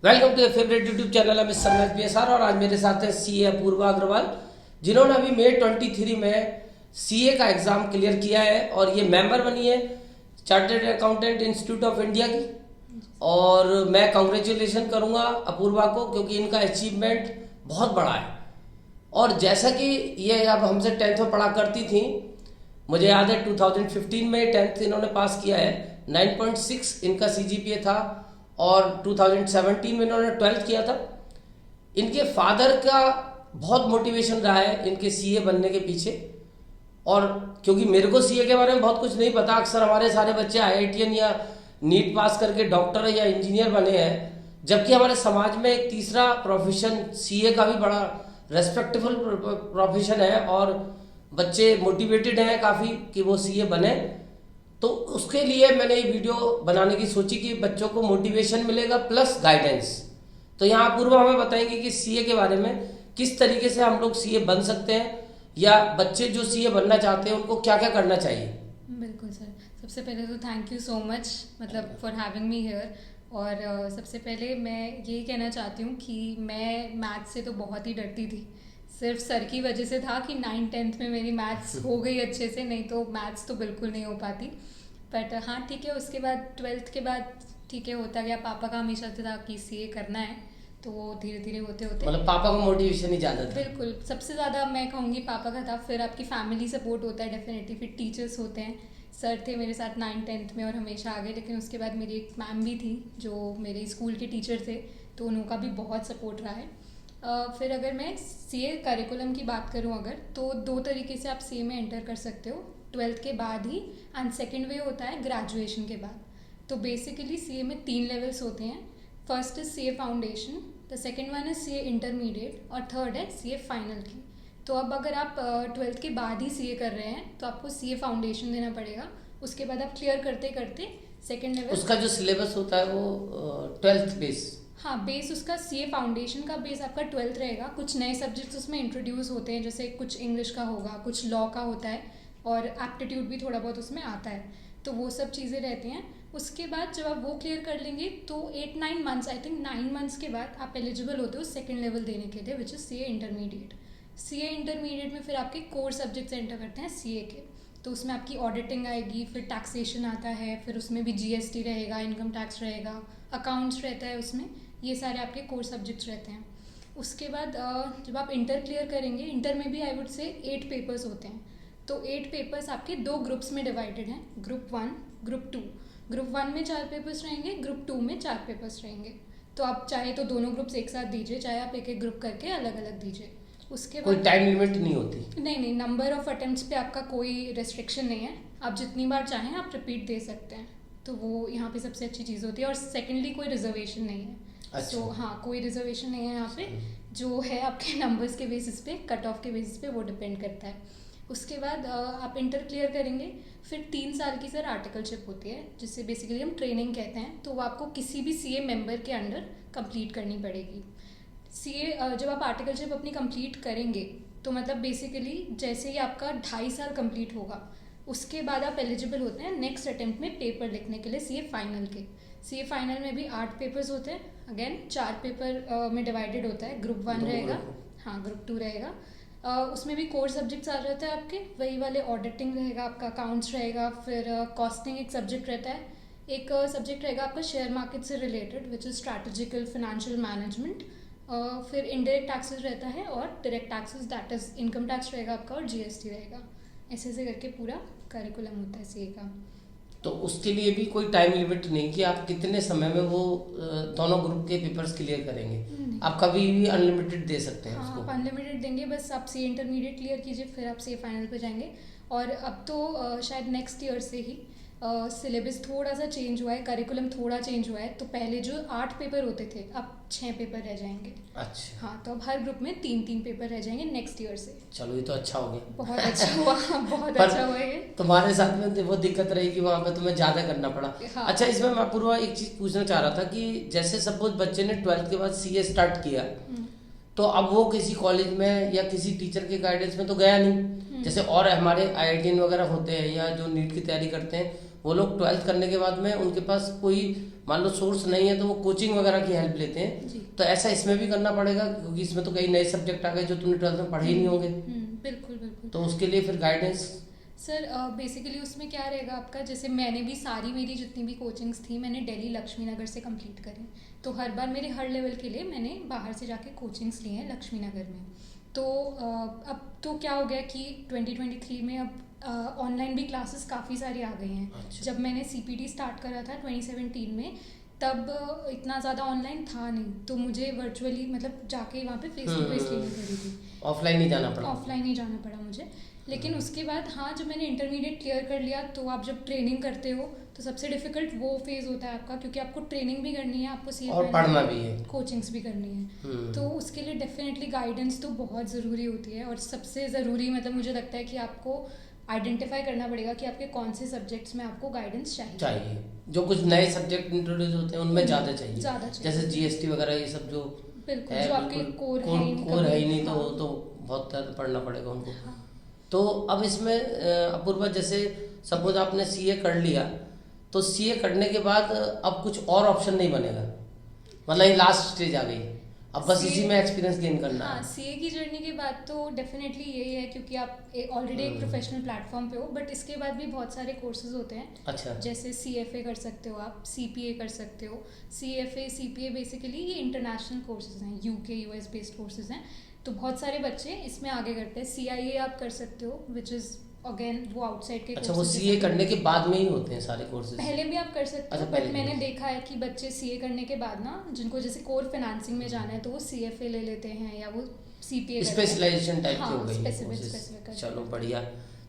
Welcome to favourite YouTube channel Amit Sharma PSR। और आज मेरे साथ है सीए अपूर्वा अग्रवाल, जिन्होंने अभी मई 23 में सीए का एग्जाम क्लियर किया है और ये मेंबर बनी है chartered accountant institute of India की। और मैं कॉन्ग्रेचुलेशन करूंगा अपूर्वा को, क्योंकि इनका अचीवमेंट बहुत बड़ा है। और जैसा कि ये अब हमसे 10th में पढ़ा करती थी, मुझे याद है 2015 में 10th इन्होंने पास किया है, 9.6 इनका CGPA था। और 2017 में इन्होंने 12th किया था। इनके फादर का बहुत मोटिवेशन रहा है इनके सीए बनने के पीछे। और क्योंकि मेरे को सीए के बारे में बहुत कुछ नहीं पता, अक्सर हमारे सारे बच्चे IITian या नीट पास करके डॉक्टर या इंजीनियर बने हैं, जबकि हमारे समाज में एक तीसरा प्रोफेशन सीए का भी बड़ा रेस्पेक्टेबल प्रोफेशन है और बच्चे मोटिवेटेड हैं काफ़ी कि वो सीए बने। तो उसके लिए मैंने ये वीडियो बनाने की सोची कि बच्चों को मोटिवेशन मिलेगा प्लस गाइडेंस। तो यहाँ अपूर्वा हमें बताएंगे कि सीए के बारे में किस तरीके से हम लोग सीए बन सकते हैं, या बच्चे जो सीए बनना चाहते हैं उनको क्या क्या करना चाहिए। बिल्कुल सर, सबसे पहले तो thank you so much for having me here. और सबसे पहले मैं यही कहना चाहती हूँ कि मैं मैथ्स से तो बहुत ही डरती थी। सिर्फ सर की वजह से था कि 9th-10th में मेरी मैथ्स हो गई अच्छे से, नहीं तो मैथ्स तो बिल्कुल नहीं हो पाती। बट हाँ ठीक है, उसके बाद 12th के बाद ठीक है होता गया। पापा का हमेशा से था कि सीए करना है, तो वो धीरे धीरे होते होते मतलब पापा का मोटिवेशन ही ज़्यादा था। बिल्कुल, सबसे ज़्यादा मैं कहूँगी पापा का था। फिर आपकी फैमिली सपोर्ट होता है डेफिनेटली, फिर टीचर्स होते हैं। सर थे मेरे साथ 9th-10th में और हमेशा आगे, लेकिन उसके बाद मेरी एक मैम भी थी जो मेरे स्कूल के टीचर थे, तो उनका भी बहुत सपोर्ट रहा है। फिर अगर मैं सीए करिकुलम की बात करूँ अगर, तो 2 तरीके से आप सीए में एंटर कर सकते हो, 12th के बाद ही, एंड सेकेंड वे होता है ग्रेजुएशन के बाद। तो बेसिकली सीए में 3 लेवल्स होते हैं। First is CA foundation, the second one is CA intermediate और थर्ड है सीए फाइनल की। तो अब अगर आप 12th के बाद ही सीए कर रहे हैं तो आपको सीए फाउंडेशन देना पड़ेगा। उसके बाद आप क्लियर करते करते सेकेंड लेवल, उसका जो सिलेबस होता है वो 12th बेस। हाँ, बेस उसका सीए फाउंडेशन का बेस आपका 12th रहेगा। कुछ नए सब्जेक्ट्स उसमें इंट्रोड्यूस होते हैं, जैसे कुछ इंग्लिश का होगा, कुछ लॉ का होता है और एप्टीट्यूड भी थोड़ा बहुत उसमें आता है, तो वो सब चीज़ें रहती हैं। उसके बाद जब आप वो क्लियर कर लेंगे तो 8-9 मंथ्स, आई थिंक 9 मंथ्स के बाद आप एलिजिबल होते हो सेकेंड लेवल देने के लिए, which is CA intermediate. CA intermediate में फिर आपके कोर सब्जेक्ट्स एंटर करते हैं सीए के, तो उसमें आपकी ऑडिटिंग आएगी, फिर टैक्सेशन आता है, फिर उसमें भी GST रहेगा, इनकम टैक्स रहेगा, अकाउंट्स रहता है उसमें, ये सारे आपके कोर सब्जेक्ट्स रहते हैं। उसके बाद जब आप इंटर क्लियर करेंगे, इंटर में भी आई वुड से 8 पेपर्स होते हैं। तो 8 पेपर्स आपके 2 ग्रुप्स में डिवाइडेड हैं, ग्रुप 1, ग्रुप 2। ग्रुप 1 में 4 पेपर्स रहेंगे, ग्रुप 2 में 4 पेपर्स रहेंगे। तो आप चाहे तो दोनों ग्रुप्स एक साथ दीजिए, चाहे आप एक एक ग्रुप करके अलग अलग दीजिए। उसके कोई बाद टाइम लिमिट नहीं होती? नहीं, नंबर ऑफ अटेम्प्ट्स पे आपका कोई रेस्ट्रिक्शन नहीं है, आप जितनी बार चाहें आप रिपीट दे सकते हैं। तो वो यहाँ पे सबसे अच्छी चीज़ होती है। और सेकेंडली कोई रिजर्वेशन नहीं है। अच्छा। सो हाँ, कोई रिजर्वेशन नहीं है यहाँ पे, जो है आपके नंबर्स के बेसिस पे, कट ऑफ के बेसिस पे वो डिपेंड करता है। उसके बाद आप इंटर क्लियर करेंगे, फिर 3 साल की सर आर्टिकलशिप होती है, जिससे बेसिकली हम ट्रेनिंग कहते हैं। तो वो आपको किसी भी सीए मेंबर के अंडर कंप्लीट करनी पड़ेगी। सीए जब आप आर्टिकलशिप अपनी कंप्लीट करेंगे तो मतलब बेसिकली जैसे ही आपका 2.5 साल कंप्लीट होगा, उसके बाद आप एलिजिबल होते हैं नेक्स्ट अटेम्प्ट में पेपर लिखने के लिए सीए फाइनल के। सीए फाइनल में भी 8 पेपर्स होते हैं, अगेन 4 पेपर में डिवाइडेड होता है। ग्रुप 1 रहेगा, हाँ ग्रुप 2 रहेगा, उसमें भी कोर सब्जेक्ट्स आ जाते हैं आपके, वही वाले ऑडिटिंग रहेगा आपका, अकाउंट्स रहेगा, फिर कॉस्टिंग एक सब्जेक्ट रहता है, एक सब्जेक्ट रहेगा आपका शेयर मार्केट से related, which is strategical financial management, फिर इनडायरेक्ट टैक्सेस रहता है और direct taxes, that is income tax रहेगा आपका और GST रहेगा। ऐसे ऐसे करके पूरा करिकुलम होता है सीए का। तो उसके लिए भी कोई टाइम लिमिट नहीं कि आप कितने समय में वो दोनों ग्रुप के पेपर्स क्लियर करेंगे? आप कभी भी अनलिमिटेड दे सकते हैं? हाँ, उसको आप अनलिमिटेड देंगे, बस आप सीए इंटरमीडिएट क्लियर कीजिए, फिर आप सीए फाइनल पे जाएंगे। और अब तो शायद नेक्स्ट ईयर से ही सिलेबस थोड़ा सा चेंज हुआ है, करिकुलम थोड़ा चेंज हुआ है। तो पहले जो 8 पेपर होते थे, अब 6 पेपर रह जाएंगे। अच्छा। हाँ, तो अब हर ग्रुप में 3-3 पेपर रह जाएंगे नेक्स्ट ईयर से। चलो, ये तो अच्छा हो गया। बहुत अच्छा हुआ, बहुत पर अच्छा हुआ ये। तुम्हारे साथ में वो दिक्कत रही कि वहाँ पे तुम्हें ज़्यादा करना पड़ा। हाँ। अच्छा, इसमें मैं पूर्वा एक चीज़ पूछना चाह रहा था कि जैसे सपोज बच्चे ने 12th के बाद सीए स्टार्ट किया, तो अब वो किसी कॉलेज में या किसी टीचर के गाइडेंस में तो गया नहीं। जैसे और हमारे IITian वगैरह होते हैं या जो नीट की तैयारी करते हैं, वो लोग 12th करने के बाद में उनके पास कोई मान लो सोर्स नहीं है तो वो कोचिंग वगैरह की हेल्प लेते हैं। जी। तो ऐसा इसमें भी करना पड़ेगा, क्योंकि इसमें तो कई नए सब्जेक्ट आ गए जो तुमने 12th में पढ़े ही नहीं होंगे। बिल्कुल बिल्कुल। तो उसके लिए फिर गाइडेंस। सर बेसिकली उसमें क्या रहेगा आपका, जैसे मैंने भी सारी मेरी जितनी भी कोचिंग्स थी मैंने दिल्ली लक्ष्मी नगर से कंप्लीट करी। तो हर बार मेरे हर लेवल के लिए मैंने बाहर से जाके कोचिंग्स ली हैं लक्ष्मी नगर में। तो अब तो क्या हो गया कि 2023 में अब ऑनलाइन भी क्लासेस काफ़ी सारी आ गई हैं। अच्छा। जब मैंने CPT स्टार्ट करा था 2017 में, तब इतना ज़्यादा ऑनलाइन था नहीं, तो मुझे वर्चुअली मतलब जाके वहाँ पे फेस टू फेस लेनी पड़ी थी। ऑफलाइन नहीं जाना पड़ा। ऑफलाइन ही जाना पड़ा मुझे। लेकिन उसके बाद हाँ, जब मैंने इंटरमीडिएट क्लियर कर लिया तो आप जब ट्रेनिंग करते हो तो सबसे डिफिकल्ट वो फेज़ होता है आपका, क्योंकि आपको ट्रेनिंग भी करनी है, आपको CA और पढ़ना भी है, कोचिंग्स भी करनी है। तो उसके लिए डेफिनेटली गाइडेंस तो बहुत ज़रूरी होती है। और सबसे ज़रूरी मतलब मुझे लगता है कि आपको आइडेंटिफाई करना पड़ेगा कि आपके कौन से सब्जेक्ट्स में आपको गाइडेंस चाहिए। जो कुछ नए सब्जेक्ट इंट्रोड्यूस होते हैं उनमें ज़्यादा चाहिए, जैसे GST वगैरह ये सब जो बिल्कुल जो आपके कोर है ही नहीं, तो बहुत ज़्यादा पढ़ना पड़ेगा उनको। तो अब इसमें अपूर्वा, जैसे सपोज आपने CA कर लिया, तो CA करने के बाद अब कुछ और ऑप्शन नहीं बनेगा, मतलब ये लास्ट स्टेज आ गई, अब बस इसी में एक्सपीरियंस गेन करना है। हाँ, CA की जर्नी के बाद तो डेफिनेटली यही है, क्योंकि आप ऑलरेडी एक प्रोफेशनल प्लेटफॉर्म पे हो। बट इसके बाद भी बहुत सारे कोर्सेज होते हैं। अच्छा। जैसे CFA कर सकते हो आप, CPA कर सकते हो। CFA CPA बेसिकली ये इंटरनेशनल कोर्सेज हैं, UK US बेस्ड कोर्सेज हैं। तो बहुत सारे बच्चे इसमें आगे करते हैं। CIA आप कर सकते हो, विच इज़ अगेन वो आउटसाइड के। अच्छा, वो CA करने के बाद में ही होते हैं सारे कोर्सेज? पहले भी आप कर सकते हो, बट मैंने देखा है कि बच्चे CA करने के बाद ना, जिनको जैसे कोर फाइनेंसिंग में जाना है तो वो CFA ले लेते हैं, या वो CPA स्पेशलाइजेशन टाइप की हो गई। स्पेसिफिक। चलो बढ़िया।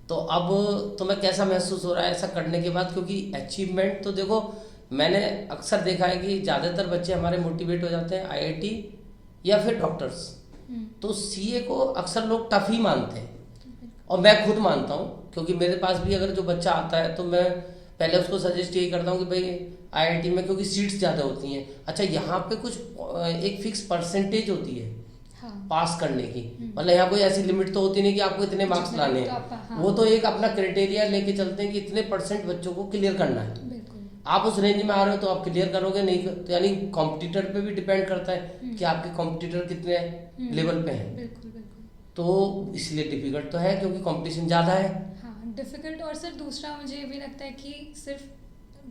तो अब तुम्हें कैसा महसूस हो रहा है ऐसा करने के बाद? क्योंकि अचीवमेंट तो देखो, मैंने अक्सर देखा है कि ज़्यादातर बच्चे हमारे मोटिवेट हो जाते हैं IIT या फिर डॉक्टर्स। तो CA को अक्सर लोग टफ ही मानते हैं, और मैं खुद मानता हूँ, क्योंकि मेरे पास भी अगर जो बच्चा आता है तो मैं पहले उसको सजेस्ट यही करता हूँ कि भाई IIT में, क्योंकि सीट्स ज़्यादा होती हैं। अच्छा, यहाँ पे कुछ एक फिक्स परसेंटेज होती है पास करने की, मतलब यहाँ कोई ऐसी लिमिट तो होती नहीं कि आपको इतने मार्क्स लाने हैं। वो तो एक अपना क्राइटेरिया लेके चलते हैं कि इतने % बच्चों को क्लियर करना है। आप उस रेंज में आ रहे हो तो आप क्लियर करोगे, नहीं तो यानी कॉम्पिटिटर पे भी डिपेंड करता है कि आपके कॉम्पिटिटर कितने लेवल पे हैं। तो इसलिए डिफिकल्ट तो है, क्योंकि कंपटीशन ज़्यादा है। हाँ, डिफिकल्ट। और सर दूसरा मुझे ये भी लगता है कि सिर्फ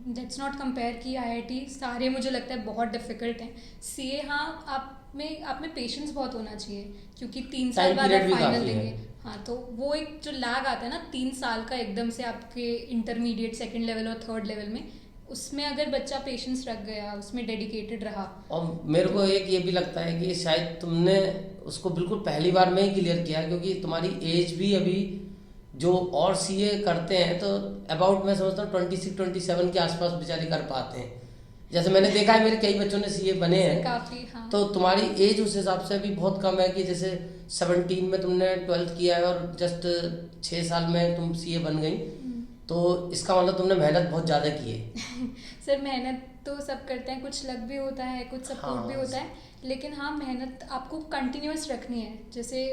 लेट्स नॉट कंपेयर कि IIT सारे मुझे लगता है बहुत डिफिकल्ट हैं। CA हाँ, आप में पेशेंस बहुत होना चाहिए, क्योंकि 3 साल बाद आप फाइनल देंगे। हाँ, तो वो एक जो लैग आता है ना 3 साल का एकदम से आपके इंटरमीडिएट, सेकंड लेवल और थर्ड लेवल में, उसमें अगर बच्चा पेशेंस रख गया, उसमें डेडिकेटेड रहा। और मेरे को एक ये भी लगता है कि शायद तुमने उसको बिल्कुल पहली बार में ही क्लियर किया, क्योंकि तुम्हारी एज भी अभी जो और CA करते हैं तो अबाउट मैं समझता हूँ 26-27 के आसपास बेचारे कर पाते हैं। जैसे मैंने देखा है मेरे कई बच्चों ने CA बने हैं काफ़ी। हाँ। तो तुम्हारी एज उस हिसाब से अभी बहुत कम है, कि जैसे 17 में तुमने 12th किया है और जस्ट 6 साल में तुम CA बन गई, तो इसका मतलब तुमने मेहनत बहुत ज़्यादा की है। सर मेहनत तो सब करते हैं, कुछ लक भी होता है, कुछ सपोर्ट भी होता है, लेकिन हाँ मेहनत आपको कंटिन्यूअस रखनी है। जैसे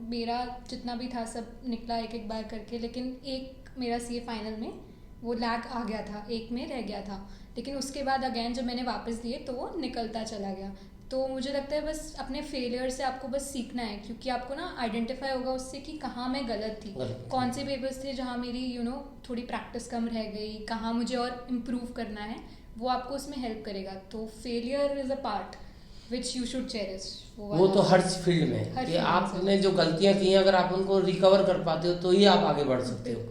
मेरा जितना भी था सब निकला एक बार करके, लेकिन एक मेरा CA फाइनल में वो लैग आ गया था, एक में रह गया था, लेकिन उसके बाद अगेन जब मैंने वापस दिए तो वो निकलता चला गया। तो मुझे लगता है बस अपने फेलियर से आपको बस सीखना है, क्योंकि आपको ना आइडेंटिफाई होगा उससे कि कहाँ मैं गलत थी, कौन से पेपर्स थे जहाँ मेरी थोड़ी प्रैक्टिस कम रह गई, कहाँ मुझे और इम्प्रूव करना है, वो आपको उसमें हेल्प करेगा। तो failure is a part which you should cherish. वो तो हर फील्ड में कि आपने जो गलतियाँ की हैं अगर आप उनको रिकवर कर पाते हो तो ही आप आगे बढ़ सकते हो।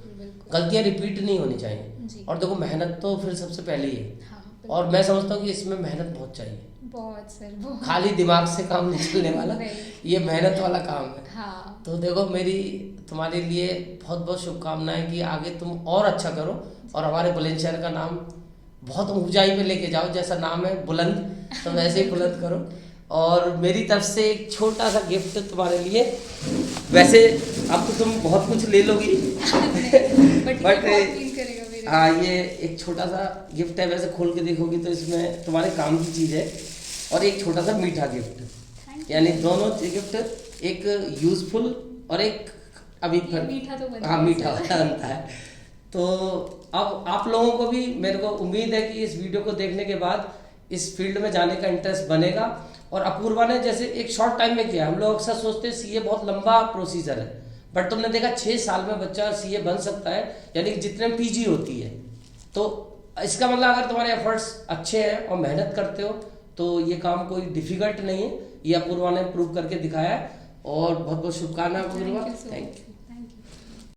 गलतियाँ रिपीट नहीं होनी चाहिए। और देखो मेहनत तो फिर सबसे पहले ही है। और मैं समझता हूँ कि इसमें मेहनत बहुत चाहिए, बहुत सर, बहुत। खाली दिमाग से काम नहीं चलने वाला, ये मेहनत वाला काम है। हाँ। तो देखो मेरी तुम्हारे लिए बहुत बहुत शुभकामनाएं कि आगे तुम और अच्छा करो और हमारे बुलंदशहर का नाम बहुत ऊंचाई पे लेके जाओ। जैसा नाम है बुलंद, तो वैसे ही बुलंद करो। और मेरी तरफ से एक छोटा सा गिफ्ट तुम्हारे लिए, वैसे अब तो तुम बहुत कुछ ले लोगी बट हाँ, ये एक छोटा सा गिफ्ट है। वैसे खोल के देखोगी तो इसमें तुम्हारे काम की चीज़ है और एक छोटा सा मीठा गिफ्ट, यानी दोनों गिफ्ट, एक यूजफुल और एक अभी मीठा तो हाँ मीठा बनता है। तो अब आप लोगों को भी मेरे को उम्मीद है कि इस वीडियो को देखने के बाद इस फील्ड में जाने का इंटरेस्ट बनेगा। और अपूर्वा ने जैसे एक शॉर्ट टाइम में किया, हम लोग अक्सर सोचते हैं सीए बहुत लंबा प्रोसीजर है, बट तुमने देखा 6 साल में बच्चा सीए बन सकता है, यानी कि जितने में पीजी होती है। तो इसका मतलब अगर तुम्हारे एफर्ट्स अच्छे हैं और मेहनत करते हो तो ये काम कोई डिफिकल्ट नहीं है, ये अपूर्वा ने प्रूव करके दिखाया है। और बहुत बहुत शुभकामनाएं अपूर्वा, थैंक यू।